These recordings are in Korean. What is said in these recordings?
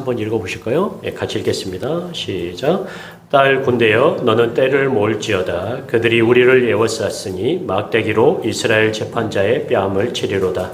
한번 읽어보실까요? 예, 같이 읽겠습니다. 시작. 딸 군대여, 너는 때를 모을지어다. 그들이 우리를 에워쌌으니 막대기로 이스라엘 재판자의 뺨을 치리로다.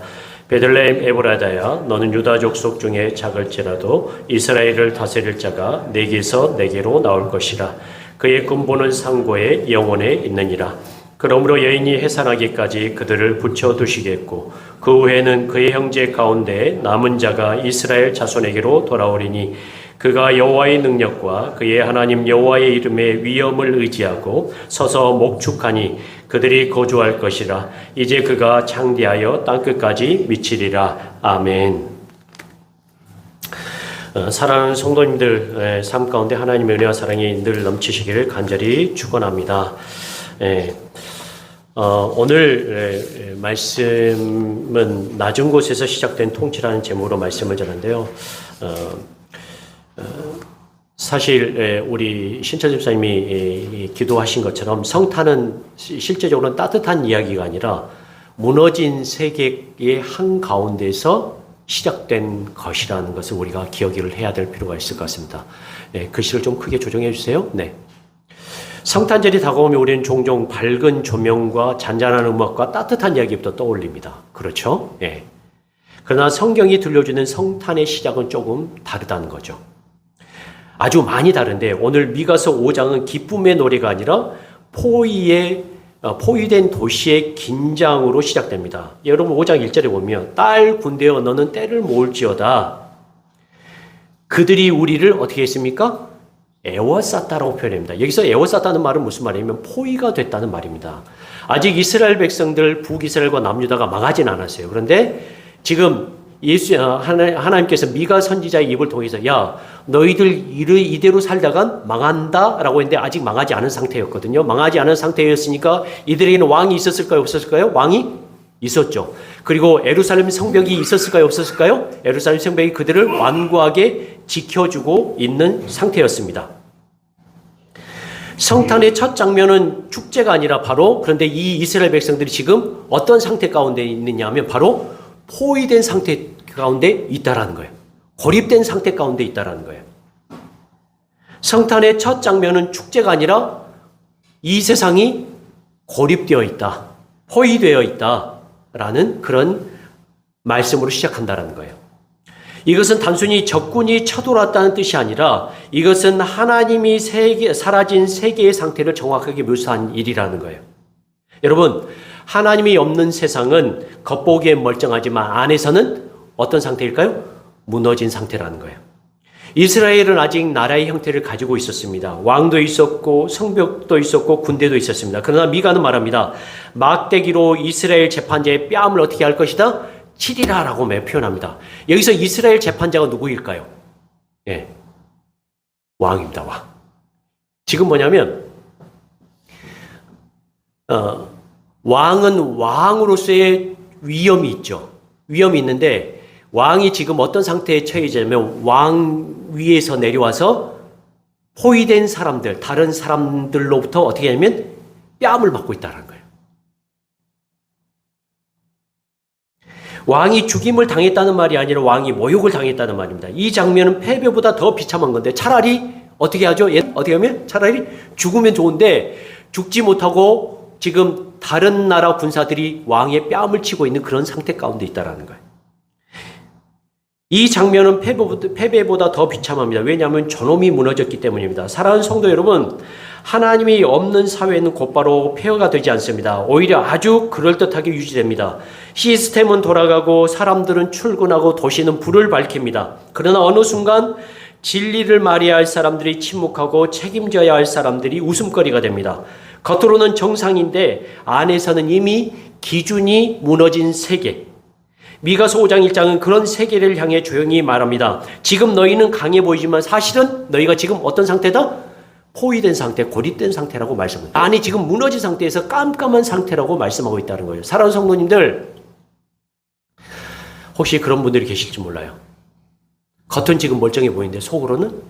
베들레헴 에브라다야, 너는 유다 족속 중에 작을지라도 이스라엘을 다스릴 자가 내게서 내게로 나올 것이라. 그의 근본은 상고의 영혼에 있느니라. 그러므로 여인이 해산하기까지 그들을 붙여두시겠고 그 후에는 그의 형제 가운데 남은 자가 이스라엘 자손에게로 돌아오리니 그가 여호와의 능력과 그의 하나님 여호와의 이름의 위엄을 의지하고 서서 목축하니 그들이 거주할 것이라. 이제 그가 창대하여 땅끝까지 미치리라. 아멘. 사랑하는 성도님들 삶 가운데 하나님의 은혜와 사랑이 늘 넘치시기를 간절히 축원합니다. 오늘 말씀은 낮은 곳에서 시작된 통치라는 제목으로 말씀을 전하는데요. 사실 우리 신철 집사님이 기도하신 것처럼 성탄은 실제적으로는 따뜻한 이야기가 아니라 무너진 세계의 한가운데서 시작된 것이라는 것을 우리가 기억을 해야 될 필요가 있을 것 같습니다. 글씨를 좀 크게 조정해 주세요. 네. 성탄절이 다가오면 우리는 종종 밝은 조명과 잔잔한 음악과 따뜻한 이야기부터 떠올립니다. 그렇죠? 예. 그러나 성경이 들려주는 성탄의 시작은 조금 다르다는 거죠. 아주 많이 다른데 오늘 미가서 5장은 기쁨의 노래가 아니라 포위된 도시의 긴장으로 시작됩니다. 여러분 5장 1절에 보면 딸 군대여 너는 때를 모을지어다. 그들이 우리를 어떻게 했습니까? 에워쌌다라고 표현합니다. 여기서 에워쌌다는 말은 무슨 말이냐면 포위가 됐다는 말입니다. 아직 이스라엘 백성들 북이스라엘과 남유다가 망하진 않았어요. 그런데 지금 하나님께서 미가 선지자의 입을 통해서 야 너희들 이대로 살다간 망한다라고 했는데 아직 망하지 않은 상태였거든요. 망하지 않은 상태였으니까 이들에게는 왕이 있었을까요? 없었을까요? 왕이 있었죠. 그리고 예루살렘 성벽이 있었을까요? 없었을까요? 예루살렘 성벽이 그들을 완고하게 지켜주고 있는 상태였습니다. 성탄의 첫 장면은 축제가 아니라 바로 그런데 이 이스라엘 백성들이 지금 어떤 상태 가운데 있느냐 하면 바로 포위된 상태 가운데 있다라는 거예요. 고립된 상태 가운데 있다라는 거예요. 성탄의 첫 장면은 축제가 아니라 이 세상이 고립되어 있다, 포위되어 있다라는 그런 말씀으로 시작한다라는 거예요. 이것은 단순히 적군이 쳐들어왔다는 뜻이 아니라 이것은 하나님이 사라진 세계의 상태를 정확하게 묘사한 일이라는 거예요. 여러분, 하나님이 없는 세상은 겉보기엔 멀쩡하지만 안에서는 어떤 상태일까요? 무너진 상태라는 거예요. 이스라엘은 아직 나라의 형태를 가지고 있었습니다. 왕도 있었고 성벽도 있었고 군대도 있었습니다. 그러나 미가는 말합니다. 막대기로 이스라엘 재판자의 뺨을 어떻게 할 것이다? 치리라 라고 표현합니다. 여기서 이스라엘 재판자가 누구일까요? 예, 왕입니다. 왕. 지금 뭐냐면 왕은 왕으로서의 위엄이 있죠. 위엄이 있는데 왕이 지금 어떤 상태에 처해지냐면 왕 위에서 내려와서 포위된 사람들, 다른 사람들로부터 어떻게 하냐면 뺨을 받고 있다는 거예요. 왕이 죽임을 당했다는 말이 아니라 왕이 모욕을 당했다는 말입니다. 이 장면은 패배보다 더 비참한 건데 차라리 어떻게 하죠? 어떻게 하면 차라리 죽으면 좋은데 죽지 못하고 지금 다른 나라 군사들이 왕의 뺨을 치고 있는 그런 상태 가운데 있다는 거예요. 이 장면은 패배보다 더 비참합니다. 왜냐하면 존엄이 무너졌기 때문입니다. 사랑하는 성도 여러분, 하나님이 없는 사회는 곧바로 폐허가 되지 않습니다. 오히려 아주 그럴듯하게 유지됩니다. 시스템은 돌아가고 사람들은 출근하고 도시는 불을 밝힙니다. 그러나 어느 순간 진리를 말해야 할 사람들이 침묵하고 책임져야 할 사람들이 웃음거리가 됩니다. 겉으로는 정상인데 안에서는 이미 기준이 무너진 세계. 미가서 5장 1장은 그런 세계를 향해 조용히 말합니다. 지금 너희는 강해 보이지만 사실은 너희가 지금 어떤 상태다? 포위된 상태, 고립된 상태라고 말씀합니다. 아니 지금 무너진 상태에서 깜깜한 상태라고 말씀하고 있다는 거예요. 사랑하는 성도님들, 혹시 그런 분들이 계실지 몰라요. 겉은 지금 멀쩡해 보이는데 속으로는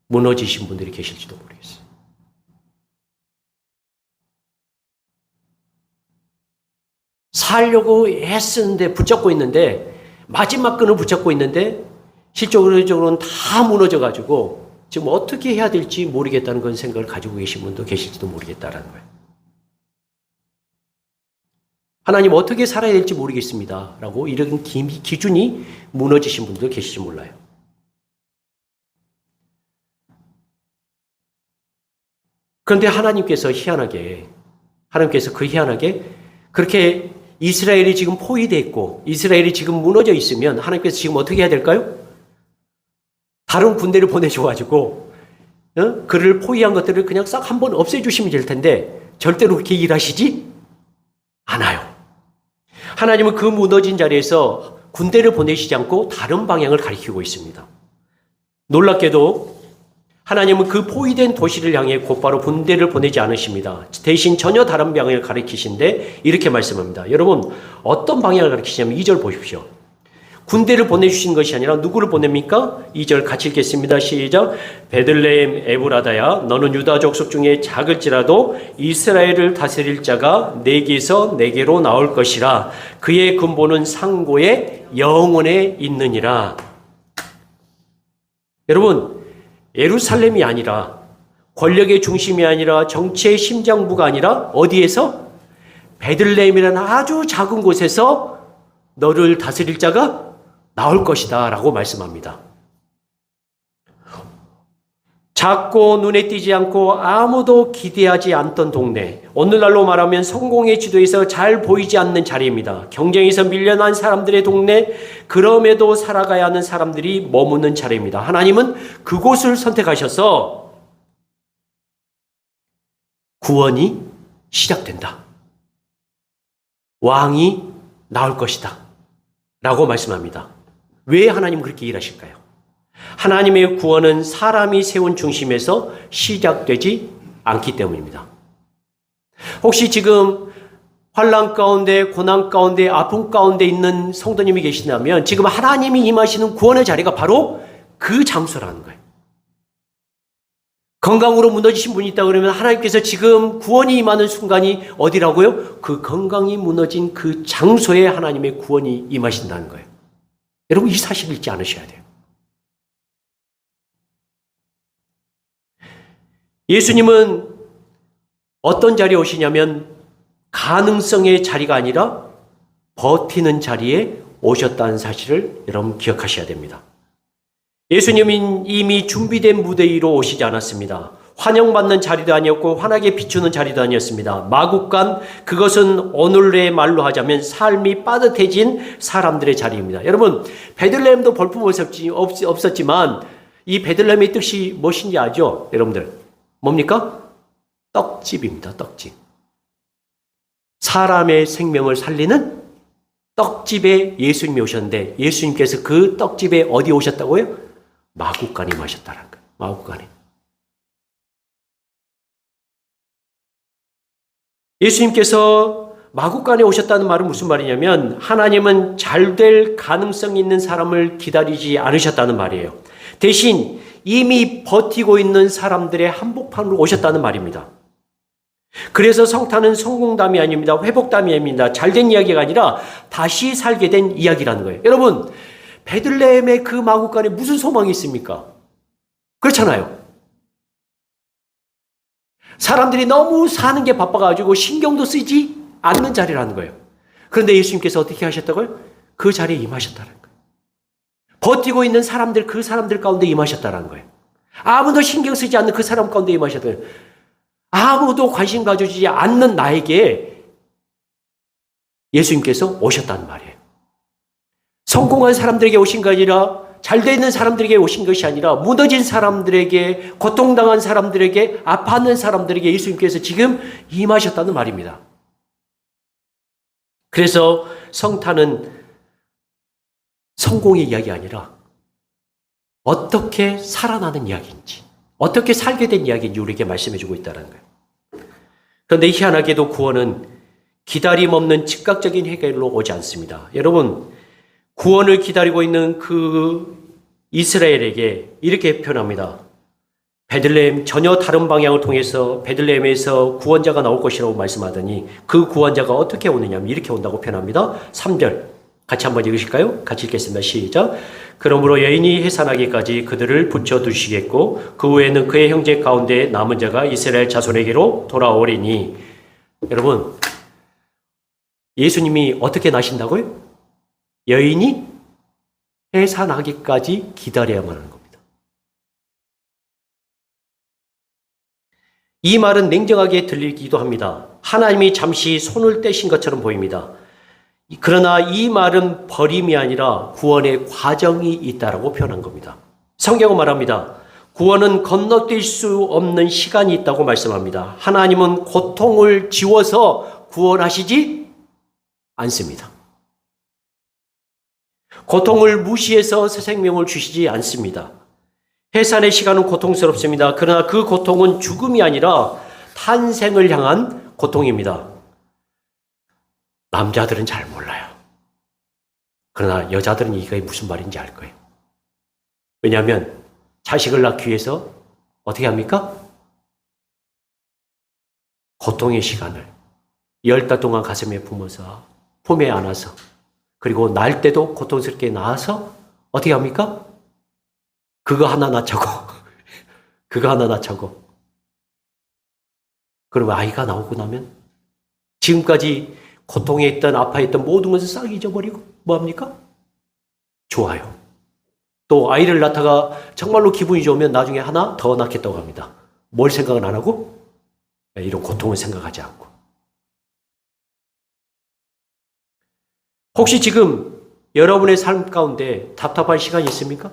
무너지신 분들이 계실지도 모르겠어요. 살려고 애쓰는데 붙잡고 있는데 마지막 끈을 붙잡고 있는데 실적으로는 다 무너져가지고 지금 어떻게 해야 될지 모르겠다는 그런 생각을 가지고 계신 분도 계실지도 모르겠다라는 거예요. 하나님 어떻게 살아야 될지 모르겠습니다. 라고 이런 기준이 무너지신 분도 계실지 몰라요. 그런데 하나님께서 그 희한하게 그렇게 이스라엘이 지금 포위되어 있고 이스라엘이 지금 무너져 있으면 하나님께서 지금 어떻게 해야 될까요? 다른 군대를 보내줘가지고 그를 포위한 것들을 그냥 싹 한번 없애주시면 될 텐데 절대로 그렇게 일하시지 않아요. 하나님은 그 무너진 자리에서 군대를 보내시지 않고 다른 방향을 가리키고 있습니다. 놀랍게도 하나님은 그 포위된 도시를 향해 곧바로 군대를 보내지 않으십니다. 대신 전혀 다른 방향을 가리키신데 이렇게 말씀합니다. 여러분 어떤 방향을 가리키시냐면 2절 보십시오. 군대를 보내주신 것이 아니라 누구를 보냅니까? 2절 같이 읽겠습니다. 시작. 베들레헴 에브라다야 너는 유다 족속 중에 작을지라도 이스라엘을 다스릴 자가 내게서 내게로 나올 것이라. 그의 근본은 상고의 영원에 있느니라. 여러분 예루살렘이 아니라 권력의 중심이 아니라 정치의 심장부가 아니라 어디에서? 베들레헴이라는 아주 작은 곳에서 너를 다스릴 자가 나올 것이다 라고 말씀합니다. 작고 눈에 띄지 않고 아무도 기대하지 않던 동네, 오늘날로 말하면 성공의 지도에서 잘 보이지 않는 자리입니다. 경쟁에서 밀려난 사람들의 동네, 그럼에도 살아가야 하는 사람들이 머무는 자리입니다. 하나님은 그곳을 선택하셔서 구원이 시작된다. 왕이 나올 것이다 라고 말씀합니다. 왜 하나님은 그렇게 일하실까요? 하나님의 구원은 사람이 세운 중심에서 시작되지 않기 때문입니다. 혹시 지금 환난 가운데, 고난 가운데, 아픔 가운데 있는 성도님이 계시다면 지금 하나님이 임하시는 구원의 자리가 바로 그 장소라는 거예요. 건강으로 무너지신 분이 있다 그러면 하나님께서 지금 구원이 임하는 순간이 어디라고요? 그 건강이 무너진 그 장소에 하나님의 구원이 임하신다는 거예요. 여러분 이 사실을 잊지 않으셔야 돼요. 예수님은 어떤 자리에 오시냐면 가능성의 자리가 아니라 버티는 자리에 오셨다는 사실을 여러분 기억하셔야 됩니다. 예수님은 이미 준비된 무대 위로 오시지 않았습니다. 환영받는 자리도 아니었고 환하게 비추는 자리도 아니었습니다. 마국간, 그것은 오늘의 말로 하자면 삶이 빠듯해진 사람들의 자리입니다. 여러분 베들레헴도 볼품 없었지만 이 베들레헴의 뜻이 무엇인지 아죠? 여러분들 뭡니까? 떡집입니다. 떡집. 사람의 생명을 살리는 떡집에 예수님이 오셨는데 예수님께서 그 떡집에 어디 오셨다고요? 마국간에 오셨다는 거예요. 마국간에. 예수님께서 마국간에 오셨다는 말은 무슨 말이냐면 하나님은 잘될 가능성이 있는 사람을 기다리지 않으셨다는 말이에요. 대신 이미 버티고 있는 사람들의 한복판으로 오셨다는 말입니다. 그래서 성탄은 성공담이 아닙니다. 회복담이 아닙니다. 잘된 이야기가 아니라 다시 살게 된 이야기라는 거예요. 여러분 베들레헴의 그 마국간에 무슨 소망이 있습니까? 그렇잖아요. 사람들이 너무 사는 게 바빠가지고 신경도 쓰지 않는 자리라는 거예요. 그런데 예수님께서 어떻게 하셨다고요? 그 자리에 임하셨다는 거예요. 버티고 있는 사람들, 그 사람들 가운데 임하셨다는 거예요. 아무도 신경 쓰지 않는 그 사람 가운데 임하셨다는 거예요. 아무도 관심 가져주지 않는 나에게 예수님께서 오셨다는 말이에요. 성공한 사람들에게 오신 게 아니라 잘 되는 사람들에게 오신 것이 아니라 무너진 사람들에게, 고통당한 사람들에게, 아파하는 사람들에게 예수님께서 지금 임하셨다는 말입니다. 그래서 성탄은 성공의 이야기가 아니라 어떻게 살아나는 이야기인지, 어떻게 살게 된 이야기인지 우리에게 말씀해주고 있다는 거예요. 그런데 희한하게도 구원은 기다림 없는 즉각적인 해결로 오지 않습니다. 여러분, 구원을 기다리고 있는 그 이스라엘에게 이렇게 표현합니다. 베들레헴 전혀 다른 방향을 통해서 베들레헴에서 구원자가 나올 것이라고 말씀하더니 그 구원자가 어떻게 오느냐 이렇게 온다고 표현합니다. 3절 같이 한번 읽으실까요? 같이 읽겠습니다. 시작. 그러므로 여인이 해산하기까지 그들을 붙여두시겠고 그 후에는 그의 형제 가운데 남은 자가 이스라엘 자손에게로 돌아오리니. 여러분, 예수님이 어떻게 나신다고요? 여인이 해산하기까지 기다려야만 하는 겁니다. 이 말은 냉정하게 들리기도 합니다. 하나님이 잠시 손을 떼신 것처럼 보입니다. 그러나 이 말은 버림이 아니라 구원의 과정이 있다라고 표현한 겁니다. 성경은 말합니다. 구원은 건너뛸 수 없는 시간이 있다고 말씀합니다. 하나님은 고통을 지워서 구원하시지 않습니다. 고통을 무시해서 새 생명을 주시지 않습니다. 해산의 시간은 고통스럽습니다. 그러나 그 고통은 죽음이 아니라 탄생을 향한 고통입니다. 남자들은 잘 몰라요. 그러나 여자들은 이게 무슨 말인지 알 거예요. 왜냐하면 자식을 낳기 위해서 어떻게 합니까? 고통의 시간을 10달 동안 가슴에 품어서 품에 안아서 그리고 날 때도 고통스럽게 낳아서 어떻게 합니까? 그거 하나 낳자고 그거 하나 낳자고 그러면 아이가 나오고 나면 지금까지 고통에 있던 아파했던 모든 것을 싹 잊어버리고 뭐합니까? 좋아요. 또 아이를 낳다가 정말로 기분이 좋으면 나중에 하나 더 낳겠다고 합니다. 뭘 생각은 안 하고? 이런 고통을 생각하지 않고. 혹시 지금 여러분의 삶 가운데 답답한 시간이 있습니까?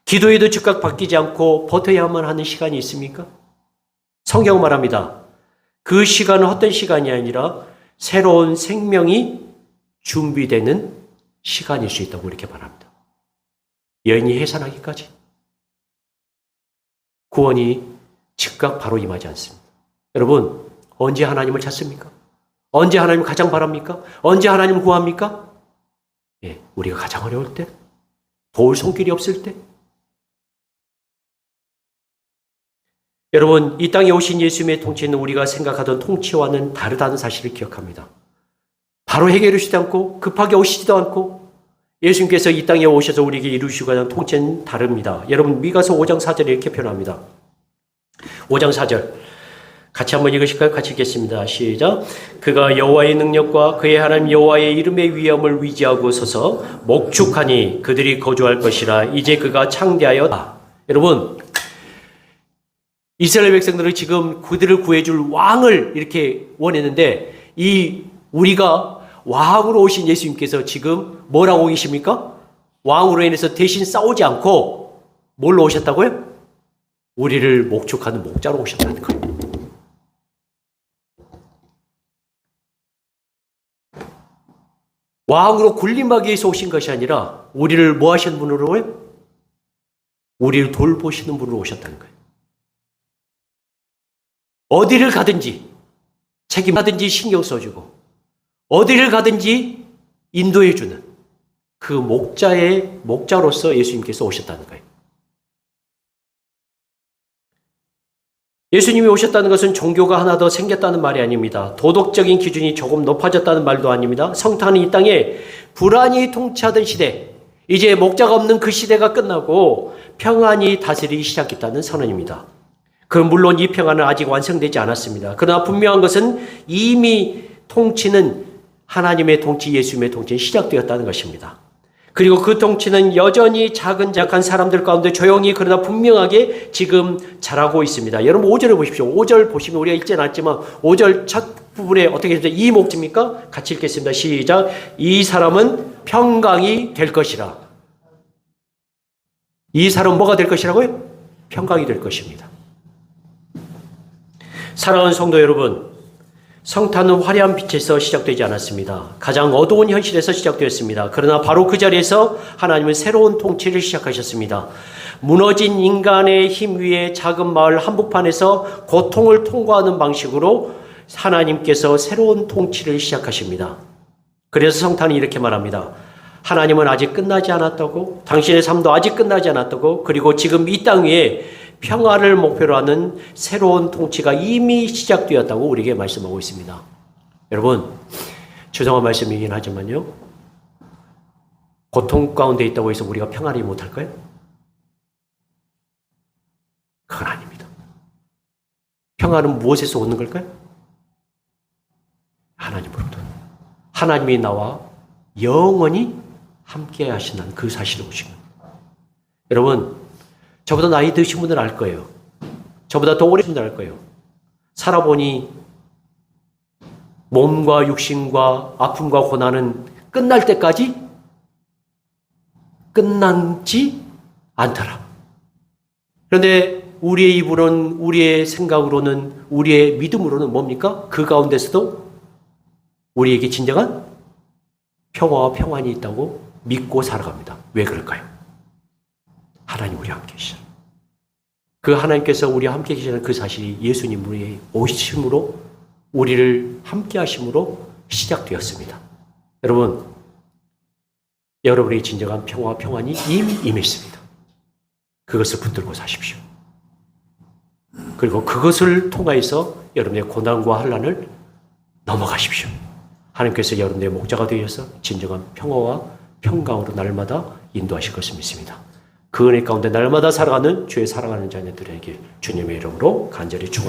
기도에도 즉각 바뀌지 않고 버텨야만 하는 시간이 있습니까? 성경은 말합니다. 그 시간은 헛된 시간이 아니라 새로운 생명이 준비되는 시간일 수 있다고 이렇게 말합니다. 여인이 해산하기까지 구원이 즉각 바로 임하지 않습니다. 여러분, 언제 하나님을 찾습니까? 언제 하나님을 가장 바랍니까? 언제 하나님을 구합니까? 예, 우리가 가장 어려울 때, 도울 손길이 없을 때. 여러분, 이 땅에 오신 예수님의 통치는 우리가 생각하던 통치와는 다르다는 사실을 기억합니다. 바로 해결해 주지도 않고 급하게 오시지도 않고 예수님께서 이 땅에 오셔서 우리에게 이루시고 하는 통치는 다릅니다. 여러분, 미가서 5장 4절에 이렇게 표현합니다. 5장 4절 같이 한번 읽으실까요? 같이 읽겠습니다. 시작. 그가 여호와의 능력과 그의 하나님 여호와의 이름의 위엄을 위지하고 서서 목축하니 그들이 거주할 것이라. 이제 그가 창대하였다. 여러분, 이스라엘 백성들은 지금 그들을 구해줄 왕을 이렇게 원했는데 우리가 왕으로 오신 예수님께서 지금 뭐라고 계십니까? 왕으로 인해서 대신 싸우지 않고 뭘로 오셨다고요? 우리를 목축하는 목자로 오셨다는 거예요. 왕으로 군림하기 위해서 오신 것이 아니라 우리를 뭐 하시는 분으로요? 우리를 돌보시는 분으로 오셨다는 거예요. 어디를 가든지 책임하든지 신경 써주고 어디를 가든지 인도해주는 그 목자로서 예수님께서 오셨다는 거예요. 예수님이 오셨다는 것은 종교가 하나 더 생겼다는 말이 아닙니다. 도덕적인 기준이 조금 높아졌다는 말도 아닙니다. 성탄은 이 땅에 불안이 통치하던 시대, 이제 목자가 없는 그 시대가 끝나고 평안이 다스리기 시작했다는 선언입니다. 물론 이 평안은 아직 완성되지 않았습니다. 그러나 분명한 것은 이미 통치는 하나님의 통치, 예수님의 통치는 시작되었다는 것입니다. 그리고 그 통치는 여전히 작은 사람들 가운데 조용히 그러나 분명하게 지금 자라고 있습니다. 여러분 5절을 보십시오. 5절 보시면 우리가 읽지는 않지만 5절 첫 부분에 어떻게 됩니까? 이 목자입니까? 같이 읽겠습니다. 시작. 이 사람은 평강이 될 것이라. 이 사람은 뭐가 될 것이라고요? 평강이 될 것입니다. 사랑하는 성도 여러분, 성탄은 화려한 빛에서 시작되지 않았습니다. 가장 어두운 현실에서 시작되었습니다. 그러나 바로 그 자리에서 하나님은 새로운 통치를 시작하셨습니다. 무너진 인간의 힘 위에 작은 마을 한복판에서 고통을 통과하는 방식으로 하나님께서 새로운 통치를 시작하십니다. 그래서 성탄이 이렇게 말합니다. 하나님은 아직 끝나지 않았다고, 당신의 삶도 아직 끝나지 않았다고, 그리고 지금 이 땅 위에 평화를 목표로 하는 새로운 통치가 이미 시작되었다고 우리에게 말씀하고 있습니다. 여러분, 죄송한 말씀이긴 하지만요. 고통 가운데 있다고 해서 우리가 평안히 못할까요? 그건 아닙니다. 평안은 무엇에서 오는 걸까요? 하나님으로부터. 하나님이 나와 영원히 함께 하신다는 그 사실을 보시고. 여러분, 저보다 나이 드신 분들은 알 거예요. 저보다 더 오래 신 분들은 알 거예요. 살아보니 몸과 육신과 아픔과 고난은 끝날 때까지 끝나지 않더라. 그런데 우리의 입으로는, 우리의 생각으로는, 우리의 믿음으로는 뭡니까? 그 가운데서도 우리에게 진정한 평화와 평안이 있다고 믿고 살아갑니다. 왜 그럴까요? 하나님 우리와 함께 계시죠. 그 하나님께서 우리와 함께 계시는 그 사실이 예수님 우리의 오심으로, 우리를 함께 하심으로 시작되었습니다. 여러분, 여러분의 진정한 평화와 평안이 이미 임했습니다. 그것을 붙들고 사십시오. 그리고 그것을 통하여서 여러분의 고난과 환난을 넘어가십시오. 하나님께서 여러분의 목자가 되어서 진정한 평화와 평강으로 날마다 인도하실 것을 믿습니다. 그 은혜 가운데 날마다 살아가는 주의 사랑하는 자녀들에게 주님의 이름으로 간절히 축원합니다.